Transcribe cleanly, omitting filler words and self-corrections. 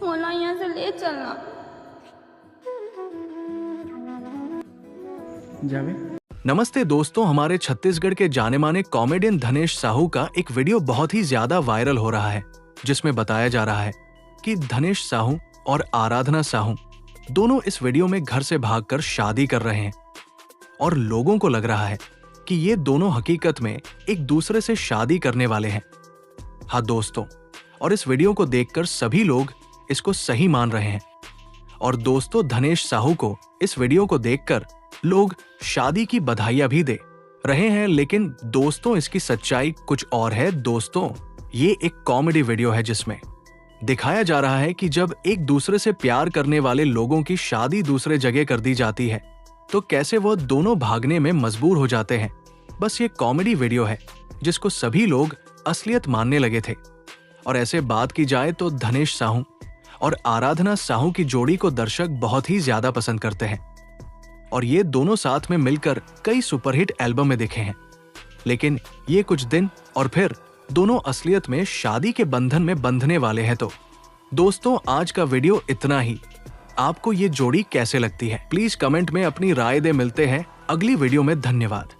मोला यहाँ से ले चलना। जावे। नमस्ते दोस्तों, हमारे छत्तीसगढ़ के जाने माने कॉमेडियन धनेश साहू का एक वीडियो बहुत ही ज्यादा वायरल हो रहा है, जिसमें बताया जा रहा है कि धनेश साहू और आराधना साहू दोनों इस वीडियो में घर से भागकर शादी कर रहे हैं और लोगों को लग रहा है कि ये दोनों हकीकत में एक दूसरे से शादी करने वाले हैं। हाँ दोस्तों, और इस वीडियो को देखकर सभी लोग इसको सही मान रहे हैं। और दोस्तों, धनेश साहू को इस वीडियो को देखकर लोग शादी की बधाइयां भी दे रहे हैं, लेकिन दोस्तों इसकी सच्चाई कुछ और है। दोस्तों, ये एक कॉमेडी वीडियो है जिसमें दिखाया जा रहा है कि जब एक दूसरे से प्यार करने वाले लोगों की शादी दूसरे जगह कर दी जाती है तो कैसे वो दोनों भागने में मजबूर हो जाते हैं। बस ये कॉमेडी वीडियो है जिसको सभी लोग असलियत मानने लगे थे। और ऐसे बात की जाए तो धनेश साहू और आराधना साहू की जोड़ी को दर्शक बहुत ही ज्यादा पसंद करते हैं और ये दोनों साथ में मिलकर कई सुपरहिट एल्बम में दिखे हैं। लेकिन ये कुछ दिन और फिर दोनों असलियत में शादी के बंधन में बंधने वाले हैं। तो दोस्तों, आज का वीडियो इतना ही। आपको ये जोड़ी कैसे लगती है? प्लीज कमेंट में अपनी राय दे। मिलते हैं अगली वीडियो में। धन्यवाद।